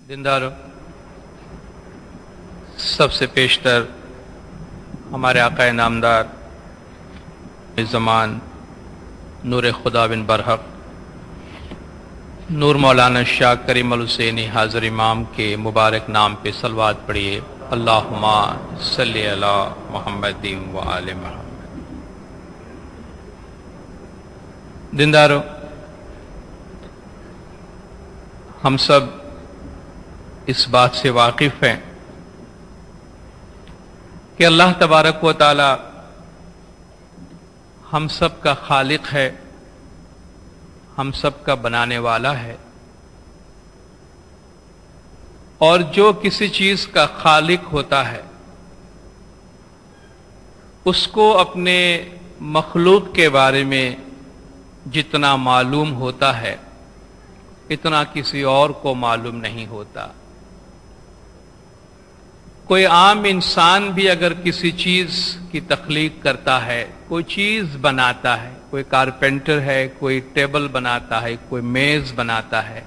دیندارو، سب سے پیشتر ہمارے آقا نامدار زمان نور خدا بن برحق نور مولانا شاہ کریم الحسینی حاضر امام کے مبارک نام پہ صلوات پڑھیے۔ اللہم صلی علی محمد و آل محمد۔ دیندارو، ہم سب اس بات سے واقف ہیں کہ اللہ تبارک و تعالی ہم سب کا خالق ہے، ہم سب کا بنانے والا ہے، اور جو کسی چیز کا خالق ہوتا ہے اس کو اپنے مخلوق کے بارے میں جتنا معلوم ہوتا ہے اتنا کسی اور کو معلوم نہیں ہوتا۔ کوئی عام انسان بھی اگر کسی چیز کی تخلیق کرتا ہے، کوئی چیز بناتا ہے، کوئی کارپینٹر ہے، کوئی ٹیبل بناتا ہے، کوئی میز بناتا ہے،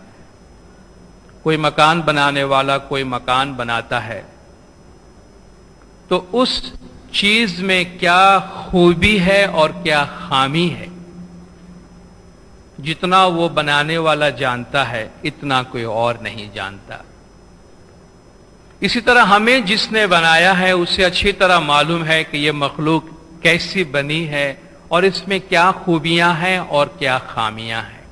کوئی مکان بنانے والا کوئی مکان بناتا ہے، تو اس چیز میں کیا خوبی ہے اور کیا خامی ہے، جتنا وہ بنانے والا جانتا ہے اتنا کوئی اور نہیں جانتا۔ اسی طرح ہمیں جس نے بنایا ہے اسے اچھی طرح معلوم ہے کہ یہ مخلوق کیسی بنی ہے اور اس میں کیا خوبیاں ہیں اور کیا خامیاں ہیں۔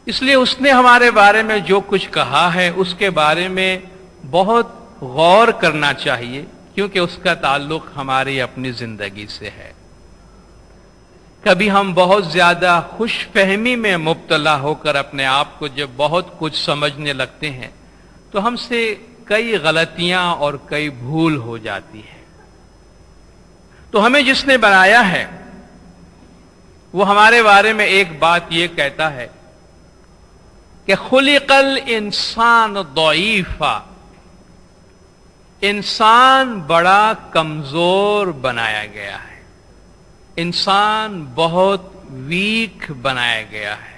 اس لیے اس نے ہمارے بارے میں جو کچھ کہا ہے اس کے بارے میں بہت غور کرنا چاہیے، کیونکہ اس کا تعلق ہماری اپنی زندگی سے ہے۔ کبھی ہم بہت زیادہ خوش فہمی میں مبتلا ہو کر اپنے آپ کو جب بہت کچھ سمجھنے لگتے ہیں تو ہم سے کئی غلطیاں اور کئی بھول ہو جاتی ہے۔ تو ہمیں جس نے بنایا ہے وہ ہمارے بارے میں ایک بات یہ کہتا ہے کہ خلق الانسان ضعیفا، انسان بڑا کمزور بنایا گیا ہے، انسان بہت ویک بنایا گیا ہے۔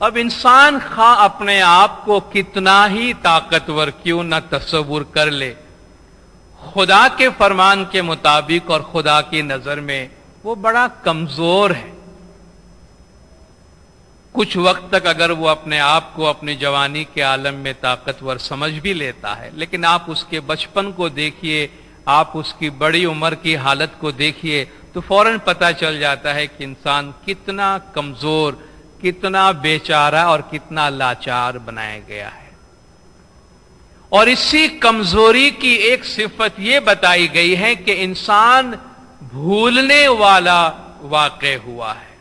اب انسان خواہ اپنے آپ کو کتنا ہی طاقتور کیوں نہ تصور کر لے، خدا کے فرمان کے مطابق اور خدا کی نظر میں وہ بڑا کمزور ہے۔ کچھ وقت تک اگر وہ اپنے آپ کو اپنی جوانی کے عالم میں طاقتور سمجھ بھی لیتا ہے، لیکن آپ اس کے بچپن کو دیکھیے، آپ اس کی بڑی عمر کی حالت کو دیکھیے تو فوراً پتہ چل جاتا ہے کہ انسان کتنا کمزور، کتنا بیچارہ اور کتنا لاچار بنایا گیا ہے۔ اور اسی کمزوری کی ایک صفت یہ بتائی گئی ہے کہ انسان بھولنے والا واقع ہوا ہے۔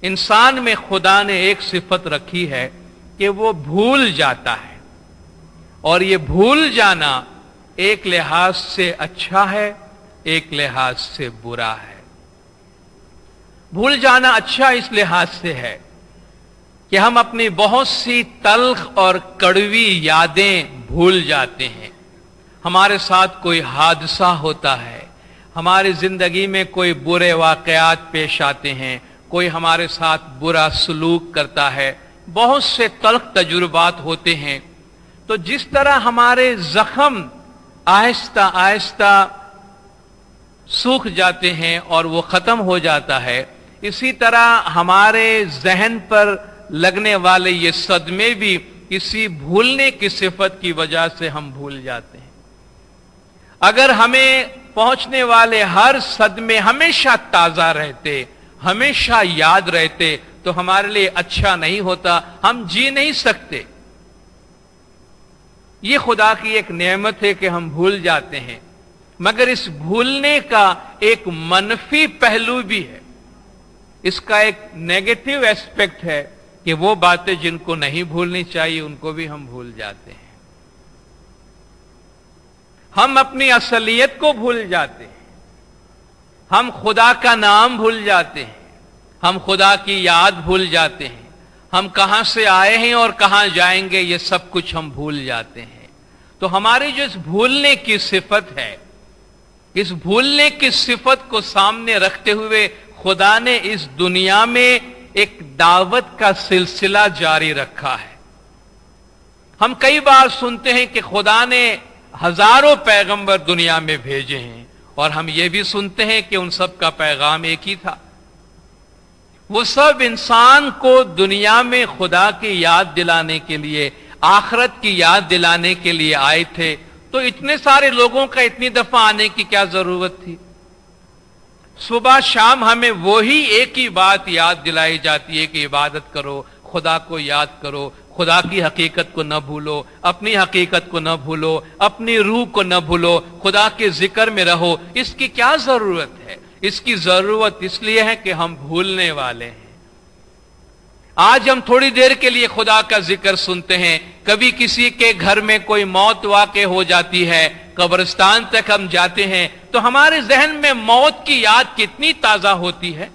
انسان میں خدا نے ایک صفت رکھی ہے کہ وہ بھول جاتا ہے، اور یہ بھول جانا ایک لحاظ سے اچھا ہے، ایک لحاظ سے برا ہے۔ بھول جانا اچھا اس لحاظ سے ہے کہ ہم اپنی بہت سی تلخ اور کڑوی یادیں بھول جاتے ہیں۔ ہمارے ساتھ کوئی حادثہ ہوتا ہے، ہماری زندگی میں کوئی برے واقعات پیش آتے ہیں، کوئی ہمارے ساتھ برا سلوک کرتا ہے، بہت سے تلخ تجربات ہوتے ہیں، تو جس طرح ہمارے زخم آہستہ آہستہ سوکھ جاتے ہیں اور وہ ختم ہو جاتا ہے، اسی طرح ہمارے ذہن پر لگنے والے یہ صدمے بھی کسی بھولنے کی صفت کی وجہ سے ہم بھول جاتے ہیں۔ اگر ہمیں پہنچنے والے ہر صدمے ہمیشہ تازہ رہتے، ہمیشہ یاد رہتے تو ہمارے لیے اچھا نہیں ہوتا، ہم جی نہیں سکتے۔ یہ خدا کی ایک نعمت ہے کہ ہم بھول جاتے ہیں، مگر اس بھولنے کا ایک منفی پہلو بھی ہے، اس کا ایک نیگیٹو ایسپیکٹ ہے کہ وہ باتیں جن کو نہیں بھولنی چاہیے ان کو بھی ہم بھول جاتے ہیں۔ ہم اپنی اصلیت کو بھول جاتے ہیں، ہم خدا کا نام بھول جاتے ہیں، ہم خدا کی یاد بھول جاتے ہیں، ہم کہاں سے آئے ہیں اور کہاں جائیں گے یہ سب کچھ ہم بھول جاتے ہیں۔ تو ہماری جو اس بھولنے کی صفت ہے، اس بھولنے کی صفت کو سامنے رکھتے ہوئے خدا نے اس دنیا میں ایک دعوت کا سلسلہ جاری رکھا ہے۔ ہم کئی بار سنتے ہیں کہ خدا نے ہزاروں پیغمبر دنیا میں بھیجے ہیں، اور ہم یہ بھی سنتے ہیں کہ ان سب کا پیغام ایک ہی تھا، وہ سب انسان کو دنیا میں خدا کی یاد دلانے کے لیے، آخرت کی یاد دلانے کے لیے آئے تھے، تو اتنے سارے لوگوں کا اتنی دفعہ آنے کی کیا ضرورت تھی؟ صبح شام ہمیں وہی ایک ہی بات یاد دلائی جاتی ہے کہ عبادت کرو، خدا کو یاد کرو، خدا کی حقیقت کو نہ بھولو، اپنی حقیقت کو نہ بھولو، اپنی روح کو نہ بھولو، خدا کے ذکر میں رہو۔ اس کی کیا ضرورت ہے؟ اس کی ضرورت اس لیے ہے کہ ہم بھولنے والے ہیں۔ آج ہم تھوڑی دیر کے لیے خدا کا ذکر سنتے ہیں، کبھی کسی کے گھر میں کوئی موت واقع ہو جاتی ہے، قبرستان تک ہم جاتے ہیں تو ہمارے ذہن میں موت کی یاد کتنی تازہ ہوتی ہے۔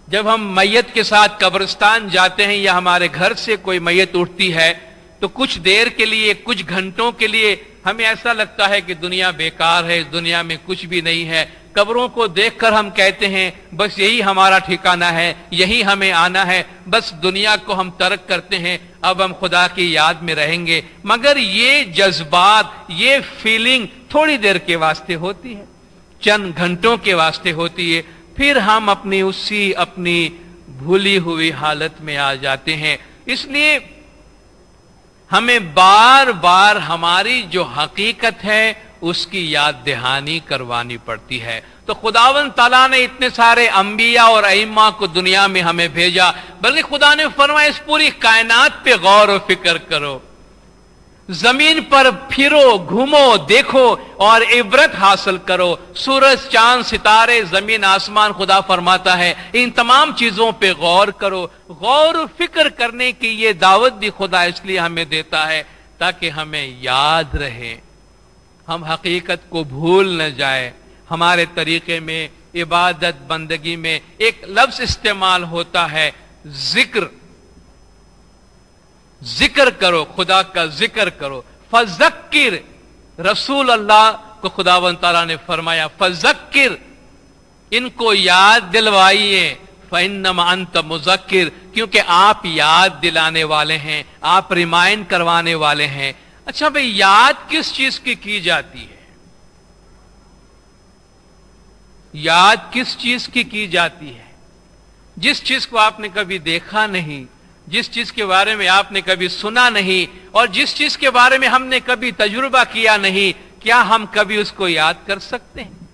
جب ہم میت کے ساتھ قبرستان جاتے ہیں یا ہمارے گھر سے کوئی میت اٹھتی ہے تو کچھ دیر کے لیے، کچھ گھنٹوں کے لیے ہمیں ایسا لگتا ہے کہ دنیا بیکار ہے، اس دنیا میں کچھ بھی نہیں ہے۔ قبروں کو دیکھ کر ہم کہتے ہیں بس یہی ہمارا ٹھکانہ ہے، یہی ہمیں آنا ہے، بس دنیا کو ہم ترک کرتے ہیں، اب ہم خدا کی یاد میں رہیں گے۔ مگر یہ جذبات، یہ فیلنگ تھوڑی دیر کے واسطے ہوتی ہے، چند گھنٹوں کے واسطے ہوتی ہے، پھر ہم اپنی بھولی ہوئی حالت میں آ جاتے ہیں۔ اس لیے ہمیں بار بار ہماری جو حقیقت ہے اس کی یاد دہانی کروانی پڑتی ہے۔ تو خداوند تعالیٰ نے اتنے سارے انبیاء اور ائمہ کو دنیا میں ہمیں بھیجا، بلکہ خدا نے فرمایا اس پوری کائنات پہ غور و فکر کرو، زمین پر پھرو، گھومو، دیکھو اور عبرت حاصل کرو۔ سورج، چاند، ستارے، زمین، آسمان، خدا فرماتا ہے ان تمام چیزوں پہ غور کرو۔ غور و فکر کرنے کی یہ دعوت بھی خدا اس لیے ہمیں دیتا ہے تاکہ ہمیں یاد رہے، ہم حقیقت کو بھول نہ جائے۔ ہمارے طریقے میں، عبادت بندگی میں ایک لفظ استعمال ہوتا ہے ذکر۔ ذکر کرو، خدا کا ذکر کرو۔ فذکر، رسول اللہ کو خداوند تعالیٰ نے فرمایا فذکر، ان کو یاد دلوائیے، فإنما انت مذکر، کیونکہ آپ یاد دلانے والے ہیں، آپ ریمائنڈ کروانے والے ہیں۔ اچھا بھئی، یاد کس چیز کی جاتی ہے؟ یاد کس چیز کی جاتی ہے؟ جس چیز کو آپ نے کبھی دیکھا نہیں، جس چیز کے بارے میں آپ نے کبھی سنا نہیں، اور جس چیز کے بارے میں ہم نے کبھی تجربہ کیا نہیں، کیا ہم کبھی اس کو یاد کر سکتے ہیں؟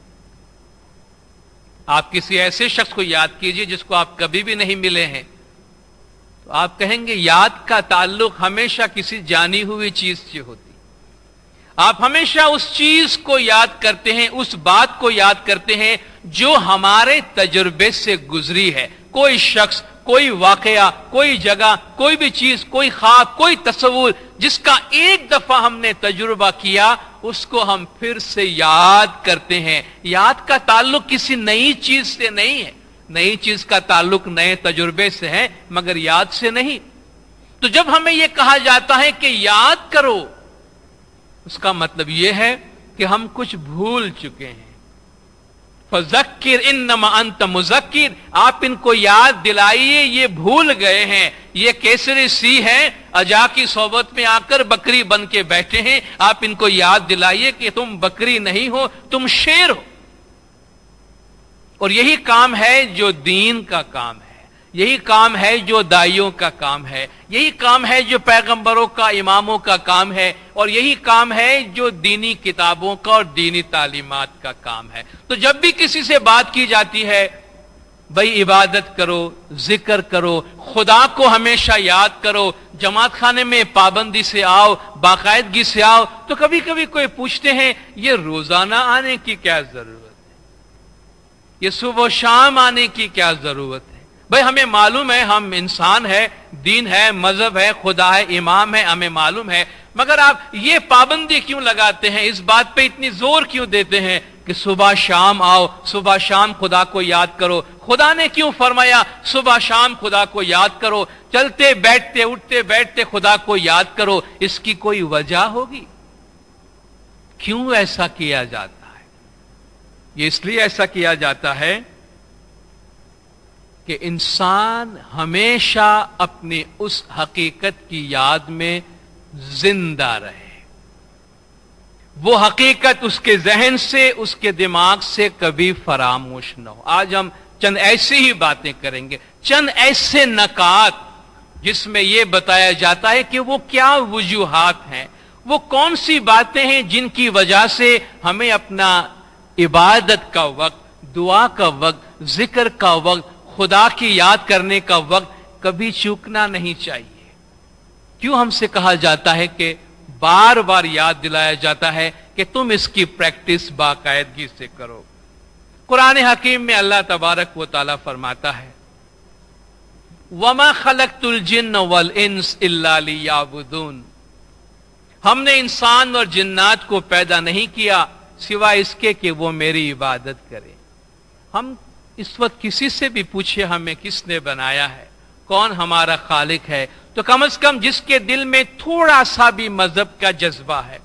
آپ کسی ایسے شخص کو یاد کیجئے جس کو آپ کبھی بھی نہیں ملے ہیں، تو آپ کہیں گے یاد کا تعلق ہمیشہ کسی جانی ہوئی چیز سے ہوتی۔ آپ ہمیشہ اس چیز کو یاد کرتے ہیں، اس بات کو یاد کرتے ہیں جو ہمارے تجربے سے گزری ہے۔ کوئی شخص، کوئی واقعہ، کوئی جگہ، کوئی بھی چیز، کوئی خواب، کوئی تصور جس کا ایک دفعہ ہم نے تجربہ کیا، اس کو ہم پھر سے یاد کرتے ہیں۔ یاد کا تعلق کسی نئی چیز سے نہیں ہے، نئی چیز کا تعلق نئے تجربے سے ہے، مگر یاد سے نہیں۔ تو جب ہمیں یہ کہا جاتا ہے کہ یاد کرو، اس کا مطلب یہ ہے کہ ہم کچھ بھول چکے ہیں۔ فذکر انما انت مذکر، آپ ان کو یاد دلائیے، یہ بھول گئے ہیں۔ یہ کیسری سی ہے، اجا کی صحبت میں آ کر بکری بن کے بیٹھے ہیں، آپ ان کو یاد دلائیے کہ تم بکری نہیں ہو، تم شیر ہو۔ اور یہی کام ہے جو دین کا کام ہے، یہی کام ہے جو دائیوں کا کام ہے، یہی کام ہے جو پیغمبروں کا، اماموں کا کام ہے، اور یہی کام ہے جو دینی کتابوں کا اور دینی تعلیمات کا کام ہے۔ تو جب بھی کسی سے بات کی جاتی ہے بھئی عبادت کرو، ذکر کرو، خدا کو ہمیشہ یاد کرو، جماعت خانے میں پابندی سے آؤ، باقاعدگی سے آؤ، تو کبھی کبھی کوئی پوچھتے ہیں یہ روزانہ آنے کی کیا ضرورت ہے، یہ صبح و شام آنے کی کیا ضرورت ہے؟ بھئی ہمیں معلوم ہے ہم انسان ہے، دین ہے، مذہب ہے، خدا ہے، امام ہے، ہمیں معلوم ہے، مگر آپ یہ پابندی کیوں لگاتے ہیں، اس بات پہ اتنی زور کیوں دیتے ہیں کہ صبح شام آؤ، صبح شام خدا کو یاد کرو؟ خدا نے کیوں فرمایا صبح شام خدا کو یاد کرو، چلتے بیٹھتے اٹھتے بیٹھتے خدا کو یاد کرو؟ اس کی کوئی وجہ ہوگی؟ کیوں ایسا کیا جاتا ہے؟ یہ اس لیے ایسا کیا جاتا ہے کہ انسان ہمیشہ اپنی اس حقیقت کی یاد میں زندہ رہے، وہ حقیقت اس کے ذہن سے، اس کے دماغ سے کبھی فراموش نہ ہو۔ آج ہم چند ایسی ہی باتیں کریں گے، چند ایسے نکات جس میں یہ بتایا جاتا ہے کہ وہ کیا وجوہات ہیں، وہ کون سی باتیں ہیں جن کی وجہ سے ہمیں اپنا عبادت کا وقت، دعا کا وقت، ذکر کا وقت، خدا کی یاد کرنے کا وقت کبھی چوکنا نہیں چاہیے۔ کیوں ہم سے کہا جاتا ہے کہ بار بار یاد دلایا جاتا ہے کہ تم اس کی پریکٹس باقاعدگی سے کرو؟ قرآن حکیم میں اللہ تبارک و تعالیٰ فرماتا ہے وَمَا خَلَقْتُ الْجِنَّ وَالْإِنسَ إِلَّا لِيَعْبُدُونَ، ہم نے انسان اور جنات کو پیدا نہیں کیا سوائے اس کے کہ وہ میری عبادت کرے۔ ہم اس وقت کسی سے بھی پوچھے ہمیں کس نے بنایا ہے، کون ہمارا خالق ہے، تو کم از کم جس کے دل میں تھوڑا سا بھی مذہب کا جذبہ ہے،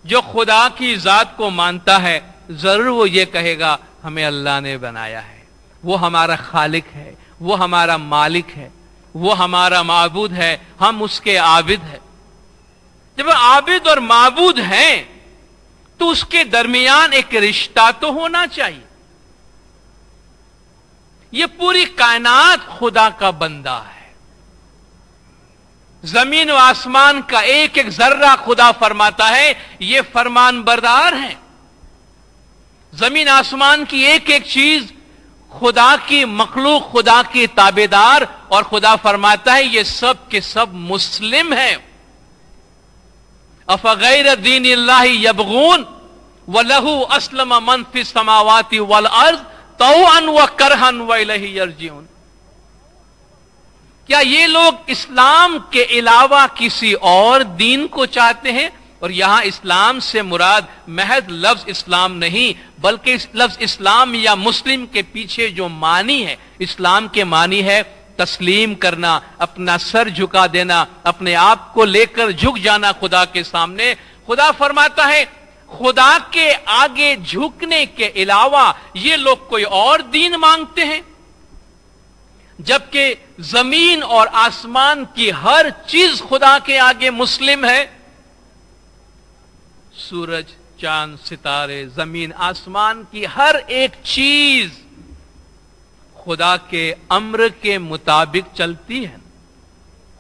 جو خدا کی ذات کو مانتا ہے، ضرور وہ یہ کہے گا ہمیں اللہ نے بنایا ہے، وہ ہمارا خالق ہے، وہ ہمارا مالک ہے، وہ ہمارا معبود ہے، ہم اس کے عابد ہیں۔ جب عابد اور معبود ہیں تو اس کے درمیان ایک رشتہ تو ہونا چاہیے۔ یہ پوری کائنات خدا کا بندہ ہے، زمین و آسمان کا ایک ایک ذرہ خدا فرماتا ہے یہ فرمان بردار ہیں، زمین آسمان کی ایک ایک چیز خدا کی مخلوق، خدا کی تابعدار، اور خدا فرماتا ہے یہ سب کے سب مسلم ہیں۔ افغیر دین اللہ یبغون وَلَهُ أَسْلَمَ مَنْ فِي السَّمَاوَاتِ وَالْأَرْضِ طَوْعًا وَكَرْهًا وَإِلَيْهِ يَرْجِعُونَ، کیا یہ لوگ اسلام کے علاوہ کسی اور دین کو چاہتے ہیں؟ اور یہاں اسلام سے مراد محض لفظ اسلام نہیں، بلکہ اس لفظ اسلام یا مسلم کے پیچھے جو معنی ہے، اسلام کے معنی ہے تسلیم کرنا، اپنا سر جھکا دینا، اپنے آپ کو لے کر جھک جانا خدا کے سامنے۔ خدا فرماتا ہے خدا کے آگے جھکنے کے علاوہ یہ لوگ کوئی اور دین مانگتے ہیں، جبکہ زمین اور آسمان کی ہر چیز خدا کے آگے مسلم ہے۔ سورج، چاند، ستارے، زمین، آسمان کی ہر ایک چیز خدا کے امر کے مطابق چلتی ہے۔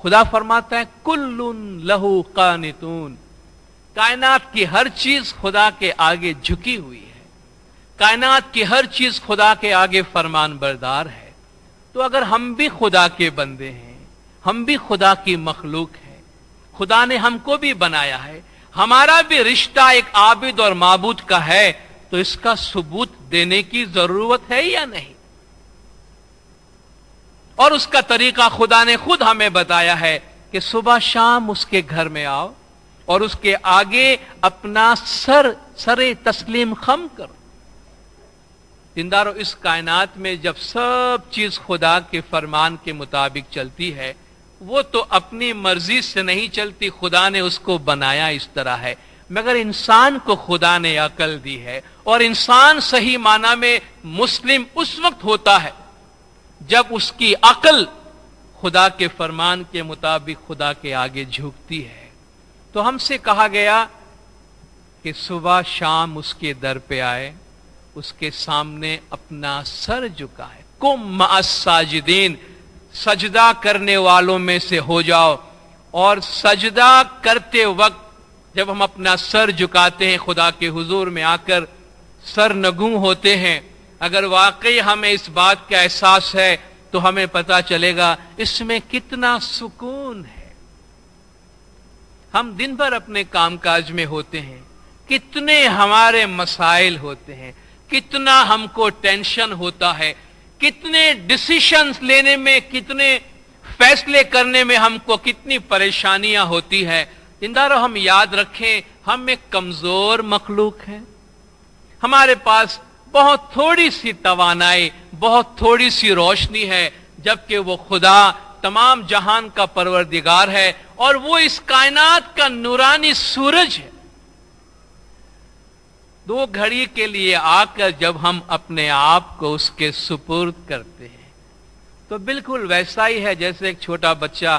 خدا فرماتا ہے کل لہو قانتون، کائنات کی ہر چیز خدا کے آگے جھکی ہوئی ہے، کائنات کی ہر چیز خدا کے آگے فرمان بردار ہے۔ تو اگر ہم بھی خدا کے بندے ہیں، ہم بھی خدا کی مخلوق ہیں، خدا نے ہم کو بھی بنایا ہے، ہمارا بھی رشتہ ایک عابد اور معبود کا ہے، تو اس کا ثبوت دینے کی ضرورت ہے یا نہیں؟ اور اس کا طریقہ خدا نے خود ہمیں بتایا ہے کہ صبح شام اس کے گھر میں آؤ اور اس کے آگے اپنا سر تسلیم خم کرو۔ دیندارو، اس کائنات میں جب سب چیز خدا کے فرمان کے مطابق چلتی ہے، وہ تو اپنی مرضی سے نہیں چلتی، خدا نے اس کو بنایا اس طرح ہے، مگر انسان کو خدا نے عقل دی ہے، اور انسان صحیح معنی میں مسلم اس وقت ہوتا ہے جب اس کی عقل خدا کے فرمان کے مطابق خدا کے آگے جھکتی ہے۔ تو ہم سے کہا گیا کہ صبح شام اس کے در پہ آئے، اس کے سامنے اپنا سر جھکائے، قم مع الساجدین، سجدہ کرنے والوں میں سے ہو جاؤ۔ اور سجدہ کرتے وقت جب ہم اپنا سر جھکاتے ہیں خدا کے حضور میں آ کر سر نگوں ہوتے ہیں، اگر واقعی ہمیں اس بات کا احساس ہے تو ہمیں پتا چلے گا اس میں کتنا سکون ہے۔ ہم دن بھر اپنے کام کاج میں ہوتے ہیں، کتنے ہمارے مسائل ہوتے ہیں، کتنا ہم کو ٹینشن ہوتا ہے، کتنے ڈیسیشنز لینے میں، کتنے فیصلے کرنے میں ہم کو کتنی پریشانیاں ہوتی ہے۔ دیندارو، ہم یاد رکھیں ہم ایک کمزور مخلوق ہیں، ہمارے پاس بہت تھوڑی سی توانائی، بہت تھوڑی سی روشنی ہے، جبکہ وہ خدا تمام جہان کا پروردگار ہے، اور وہ اس کائنات کا نورانی سورج ہے۔ دو گھڑی کے لیے آ کر جب ہم اپنے آپ کو اس کے سپرد کرتے ہیں تو بالکل ویسا ہی ہے جیسے ایک چھوٹا بچہ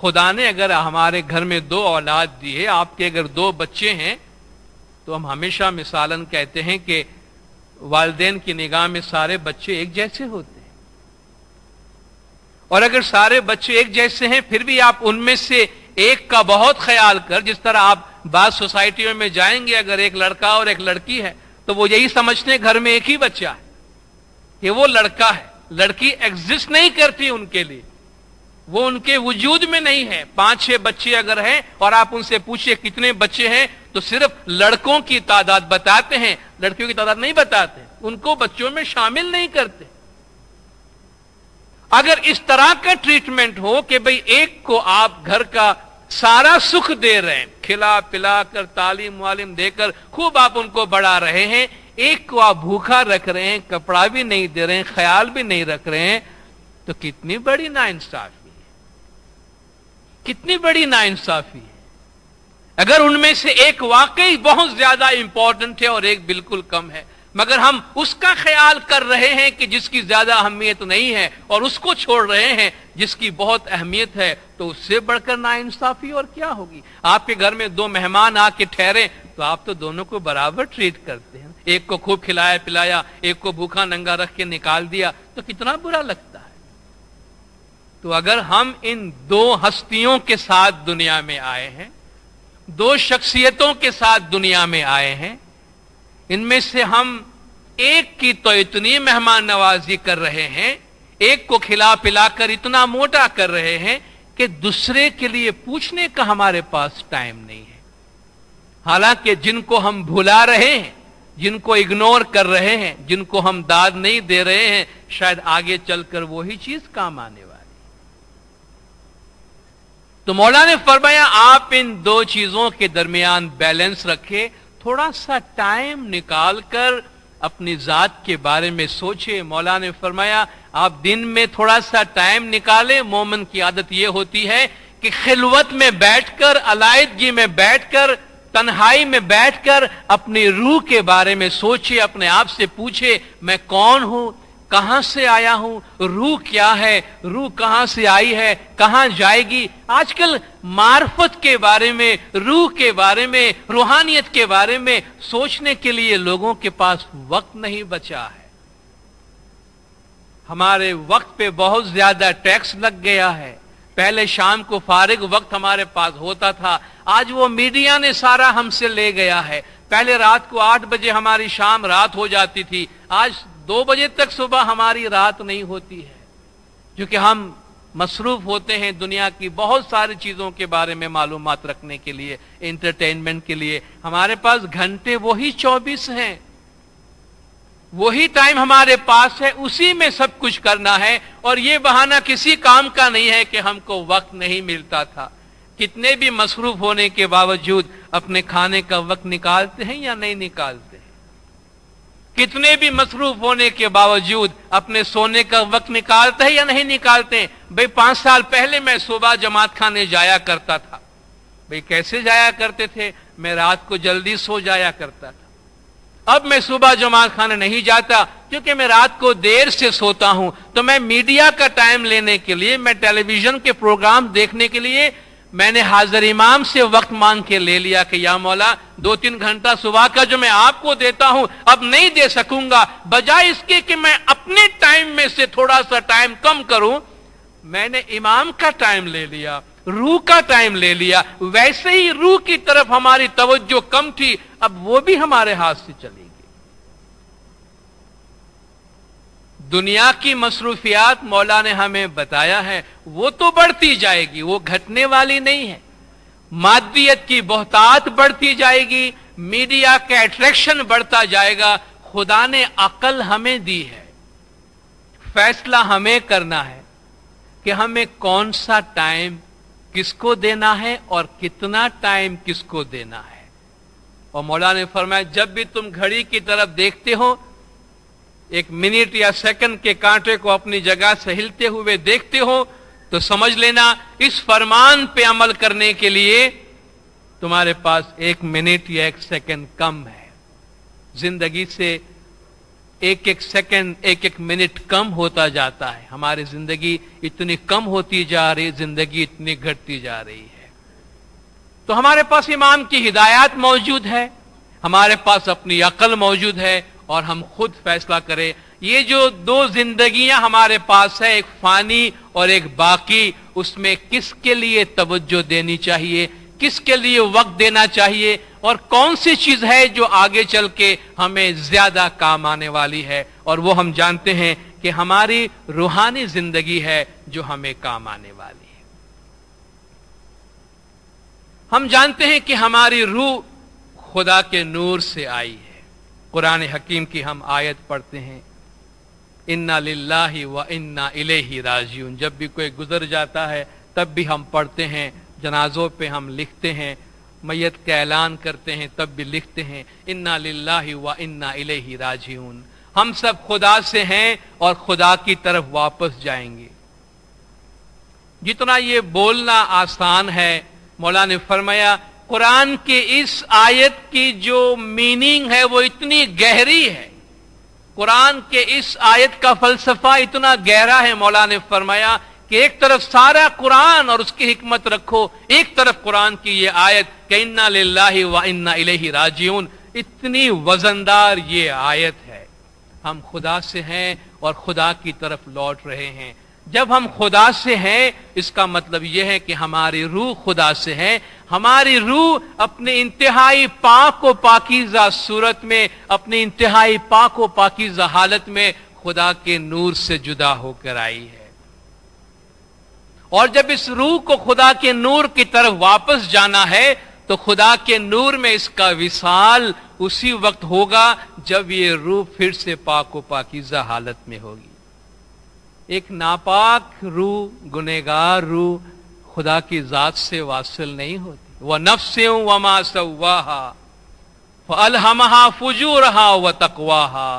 خدا نے اگر ہمارے گھر میں 2 اولاد دی ہے، آپ کے اگر 2 بچے ہیں، تو ہم ہمیشہ مثالاً کہتے ہیں کہ والدین کی نگاہ میں سارے بچے ایک جیسے ہوتے ہیں، اور اگر سارے بچے ایک جیسے ہیں پھر بھی آپ ان میں سے ایک کا بہت خیال کر، جس طرح آپ بعض سوسائٹیوں میں جائیں گے، اگر ایک لڑکا اور ایک لڑکی ہے تو وہ یہی سمجھتے ہیں گھر میں ایک ہی بچہ ہے کہ وہ لڑکا ہے، لڑکی ایگزسٹ نہیں کرتی ان کے لیے، وہ ان کے وجود میں نہیں ہے۔ 5-6 بچے اگر ہیں اور آپ ان سے پوچھیں کتنے بچے ہیں تو صرف لڑکوں کی تعداد بتاتے ہیں، لڑکیوں کی تعداد نہیں بتاتے، ان کو بچوں میں شامل نہیں کرتے۔ اگر اس طرح کا ٹریٹمنٹ ہو کہ بھئی ایک کو آپ گھر کا سارا سکھ دے رہے ہیں، کھلا پلا کر تعلیم والم دے کر خوب آپ ان کو بڑھا رہے ہیں، ایک کو آپ بھوکا رکھ رہے ہیں، کپڑا بھی نہیں دے رہے ہیں، خیال بھی نہیں رکھ رہے ہیں، تو کتنی بڑی ناانصافی ہے، کتنی بڑی ناانصافی ہے۔ اگر ان میں سے ایک واقعی بہت زیادہ امپورٹنٹ ہے اور ایک بالکل کم ہے، مگر ہم اس کا خیال کر رہے ہیں کہ جس کی زیادہ اہمیت نہیں ہے اور اس کو چھوڑ رہے ہیں جس کی بہت اہمیت ہے، تو اس سے بڑھ کر ناانصافی اور کیا ہوگی؟ آپ کے گھر میں 2 مہمان آ کے ٹھہرے تو آپ تو دونوں کو برابر ٹریٹ کرتے ہیں، ایک کو خوب کھلایا پلایا، ایک کو بھوکا ننگا رکھ کے نکال دیا تو کتنا برا لگتا ہے۔ تو اگر ہم ان 2 ہستیوں کے ساتھ دنیا میں آئے ہیں، 2 شخصیتوں کے ساتھ دنیا میں آئے ہیں، ان میں سے ہم ایک کی تو اتنی مہمان نوازی کر رہے ہیں، ایک کو کھلا پلا کر اتنا موٹا کر رہے ہیں کہ دوسرے کے لیے پوچھنے کا ہمارے پاس ٹائم نہیں ہے۔ حالانکہ جن کو ہم بھلا رہے ہیں، جن کو اگنور کر رہے ہیں، جن کو ہم داد نہیں دے رہے ہیں، شاید آگے چل کر وہی چیز کام آنے والی۔ تو مولا نے فرمایا آپ ان 2 چیزوں کے درمیان بیلنس رکھے، تھوڑا سا ٹائم نکال کر اپنی ذات کے بارے میں سوچے۔ مولا نے فرمایا آپ دن میں تھوڑا سا ٹائم نکالیں۔ مومن کی عادت یہ ہوتی ہے کہ خلوت میں بیٹھ کر، علیحدگی میں بیٹھ کر، تنہائی میں بیٹھ کر اپنی روح کے بارے میں سوچے، اپنے آپ سے پوچھے میں کون ہوں، کہاں سے آیا ہوں، روح کیا ہے، روح کہاں سے آئی ہے، کہاں جائے گی۔ آج کل معرفت کے بارے میں، روح کے بارے میں، روحانیت کے بارے میں سوچنے کے لیے لوگوں کے پاس وقت نہیں بچا ہے۔ ہمارے وقت پہ بہت زیادہ ٹیکس لگ گیا ہے۔ پہلے شام کو فارغ وقت ہمارے پاس ہوتا تھا، آج وہ میڈیا نے سارا ہم سے لے گیا ہے۔ پہلے رات کو 8 بجے ہماری شام رات ہو جاتی تھی، آج 2 بجے تک صبح ہماری رات نہیں ہوتی ہے، کیونکہ ہم مصروف ہوتے ہیں دنیا کی بہت ساری چیزوں کے بارے میں معلومات رکھنے کے لیے، انٹرٹینمنٹ کے لیے۔ ہمارے پاس گھنٹے وہی 24 ہیں، وہی ٹائم ہمارے پاس ہے، اسی میں سب کچھ کرنا ہے، اور یہ بہانہ کسی کام کا نہیں ہے کہ ہم کو وقت نہیں ملتا تھا۔ کتنے بھی مصروف ہونے کے باوجود اپنے کھانے کا وقت نکالتے ہیں یا نہیں نکالتے ہیں؟ کتنے بھی مصروف ہونے کے باوجود اپنے سونے کا وقت نکالتے ہیں یا نہیں نکالتے ہیں؟ بھئی 5 سال پہلے میں صبح جماعت خانے جایا کرتا تھا۔ بھئی کیسے جایا کرتے تھے؟ میں رات کو جلدی سو جایا کرتا تھا۔ اب میں صبح جماعت خانے نہیں جاتا کیونکہ میں رات کو دیر سے سوتا ہوں، تو میں میڈیا کا ٹائم لینے کے لیے، میں ٹیلی ویژن کے پروگرام دیکھنے کے لیے میں نے حاضر امام سے وقت مانگ کے لے لیا کہ یا مولا 2-3 گھنٹہ صبح کا جو میں آپ کو دیتا ہوں اب نہیں دے سکوں گا، بجائے اس کے کہ میں اپنے ٹائم میں سے تھوڑا سا ٹائم کم کروں، میں نے امام کا ٹائم لے لیا، روح کا ٹائم لے لیا۔ ویسے ہی روح کی طرف ہماری توجہ کم تھی، اب وہ بھی ہمارے ہاتھ سے چلی گئی۔ دنیا کی مصروفیات مولا نے ہمیں بتایا ہے وہ تو بڑھتی جائے گی، وہ گھٹنے والی نہیں ہے۔ مادیت کی بہتات بڑھتی جائے گی، میڈیا کا اٹریکشن بڑھتا جائے گا۔ خدا نے عقل ہمیں دی ہے، فیصلہ ہمیں کرنا ہے کہ ہمیں کون سا ٹائم کس کو دینا ہے اور کتنا ٹائم کس کو دینا ہے۔ اور مولا نے فرمایا جب بھی تم گھڑی کی طرف دیکھتے ہو، 1 منٹ یا سیکنڈ کے کانٹے کو اپنی جگہ سے ہلتے ہوئے دیکھتے ہو، تو سمجھ لینا اس فرمان پہ عمل کرنے کے لیے تمہارے پاس 1 منٹ یا 1 سیکنڈ کم ہے۔ زندگی سے ایک ایک سیکنڈ ایک ایک منٹ کم ہوتا جاتا ہے، ہماری زندگی اتنی کم ہوتی جا رہی، زندگی اتنی گھٹتی جا رہی ہے۔ تو ہمارے پاس امام کی ہدایات موجود ہے، ہمارے پاس اپنی عقل موجود ہے، اور ہم خود فیصلہ کریں۔ یہ جو دو زندگیاں ہمارے پاس ہے، ایک فانی اور ایک باقی، اس میں کس کے لیے توجہ دینی چاہیے، کس کے لیے وقت دینا چاہیے، اور کون سی چیز ہے جو آگے چل کے ہمیں زیادہ کام آنے والی ہے، اور وہ ہم جانتے ہیں کہ ہماری روحانی زندگی ہے جو ہمیں کام آنے والی ہے۔ ہم جانتے ہیں کہ ہماری روح خدا کے نور سے آئی ہے۔ قرآن حکیم کی ہم آیت پڑھتے ہیں، انا للہ و انا الیہ راجعون، جب بھی کوئی گزر جاتا ہے تب بھی ہم پڑھتے ہیں، جنازوں پہ ہم لکھتے ہیں، میت کا اعلان کرتے ہیں تب بھی لکھتے ہیں، انا للہ و انا الیہ راجعون، ہم سب خدا سے ہیں اور خدا کی طرف واپس جائیں گے۔ جتنا یہ بولنا آسان ہے، مولا نے فرمایا قرآن کے اس آیت کی جو میننگ ہے وہ اتنی گہری ہے، قرآن کے اس آیت کا فلسفہ اتنا گہرا ہے، مولا نے فرمایا کہ ایک طرف سارا قرآن اور اس کی حکمت رکھو، ایک طرف قرآن کی یہ آیت کہ انا للہ و انا الیہ راجعون، اتنی وزندار یہ آیت ہے۔ ہم خدا سے ہیں اور خدا کی طرف لوٹ رہے ہیں۔ جب ہم خدا سے ہیں، اس کا مطلب یہ ہے کہ ہماری روح خدا سے ہے، ہماری روح اپنے انتہائی پاک و پاکیزہ صورت میں، اپنی انتہائی پاک و پاکیزہ حالت میں خدا کے نور سے جدا ہو کر آئی ہے۔ اور جب اس روح کو خدا کے نور کی طرف واپس جانا ہے تو خدا کے نور میں اس کا وصال اسی وقت ہوگا جب یہ روح پھر سے پاک و پاکیزہ حالت میں ہوگی۔ ایک ناپاک روح، گنہگار روح خدا کی ذات سے واصل نہیں ہوتی۔ وَنَفْسٍ وَمَا سَوَّاهَا فَأَلْهَمَهَا فُجُورَهَا وَتَقْوَاهَا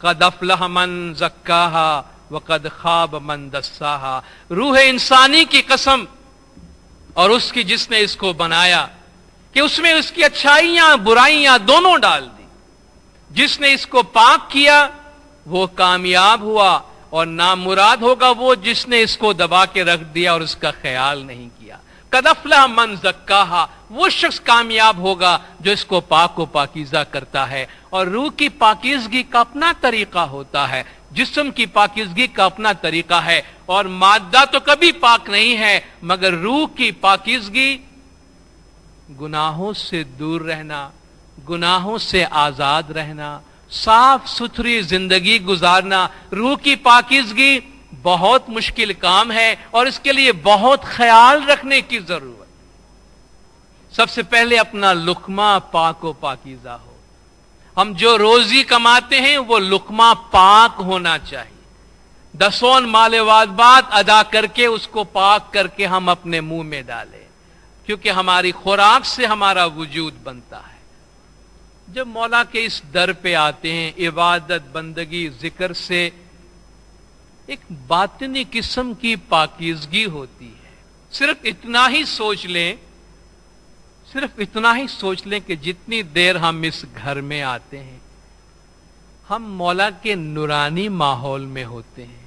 قَدْ أَفْلَحَ مَنْ زَكَّاهَا وَقَدْ خَابَ مَنْ دَسَّاهَا۔ روح انسانی کی قسم، اور اس کی جس نے اس کو بنایا کہ اس میں اس کی اچھائیاں برائیاں دونوں ڈال دی۔ جس نے اس کو پاک کیا وہ کامیاب ہوا، اور نامراد ہوگا وہ جس نے اس کو دبا کے رکھ دیا اور اس کا خیال نہیں کیا۔ قد افلح من زکاہا، وہ شخص کامیاب ہوگا جو اس کو پاک و پاکیزہ کرتا ہے۔ اور روح کی پاکیزگی کا اپنا طریقہ ہوتا ہے، جسم کی پاکیزگی کا اپنا طریقہ ہے، اور مادہ تو کبھی پاک نہیں ہے، مگر روح کی پاکیزگی گناہوں سے دور رہنا، گناہوں سے آزاد رہنا، صاف ستھری زندگی گزارنا۔ روح کی پاکیزگی بہت مشکل کام ہے اور اس کے لیے بہت خیال رکھنے کی ضرورت۔ سب سے پہلے اپنا لقمہ پاک و پاکیزہ ہو۔ ہم جو روزی کماتے ہیں وہ لقمہ پاک ہونا چاہیے، 10 مال واجبات ادا کر کے اس کو پاک کر کے ہم اپنے منہ میں ڈالیں، کیونکہ ہماری خوراک سے ہمارا وجود بنتا ہے۔ جب مولا کے اس در پہ آتے ہیں، عبادت بندگی ذکر سے ایک باطنی قسم کی پاکیزگی ہوتی ہے۔ صرف اتنا ہی سوچ لیں کہ جتنی دیر ہم اس گھر میں آتے ہیں ہم مولا کے نورانی ماحول میں ہوتے ہیں،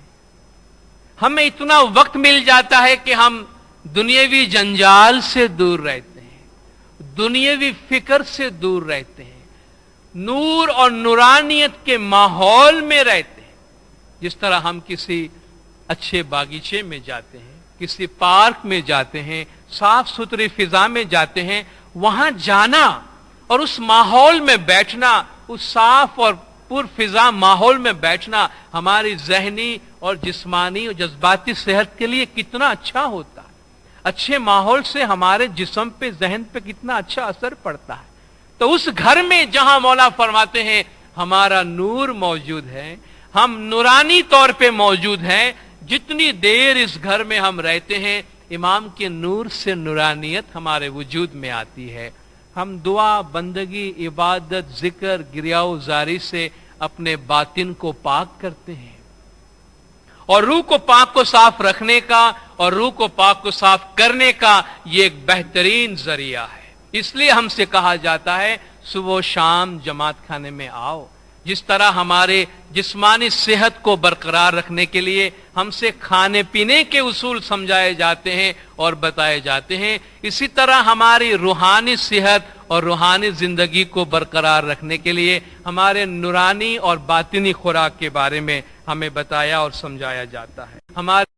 ہمیں اتنا وقت مل جاتا ہے کہ ہم دنیاوی جنجال سے دور رہتے ہیں، دنیاوی فکر سے دور رہتے ہیں، نور اور نورانیت کے ماحول میں رہتے ہیں۔ جس طرح ہم کسی اچھے باغیچے میں جاتے ہیں، کسی پارک میں جاتے ہیں، صاف ستھری فضا میں جاتے ہیں، وہاں جانا اور اس ماحول میں بیٹھنا، اس صاف اور پر فضا ماحول میں بیٹھنا ہماری ذہنی اور جسمانی اور جذباتی صحت کے لیے کتنا اچھا ہوتا ہے۔ اچھے ماحول سے ہمارے جسم پہ، ذہن پہ کتنا اچھا اثر پڑتا ہے۔ تو اس گھر میں جہاں مولا فرماتے ہیں ہمارا نور موجود ہے، ہم نورانی طور پہ موجود ہیں، جتنی دیر اس گھر میں ہم رہتے ہیں امام کے نور سے نورانیت ہمارے وجود میں آتی ہے۔ ہم دعا، بندگی، عبادت، ذکر، گریہ زاری سے اپنے باطن کو پاک کرتے ہیں، اور روح کو پاک کو صاف رکھنے کا اور روح کو پاک کو صاف کرنے کا یہ ایک بہترین ذریعہ ہے۔ اس لیے ہم سے کہا جاتا ہے صبح و شام جماعت خانے میں آؤ۔ جس طرح ہمارے جسمانی صحت کو برقرار رکھنے کے لیے ہم سے کھانے پینے کے اصول سمجھائے جاتے ہیں اور بتائے جاتے ہیں، اسی طرح ہماری روحانی صحت اور روحانی زندگی کو برقرار رکھنے کے لیے ہمارے نورانی اور باطنی خوراک کے بارے میں ہمیں بتایا اور سمجھایا جاتا ہے۔ ہمارے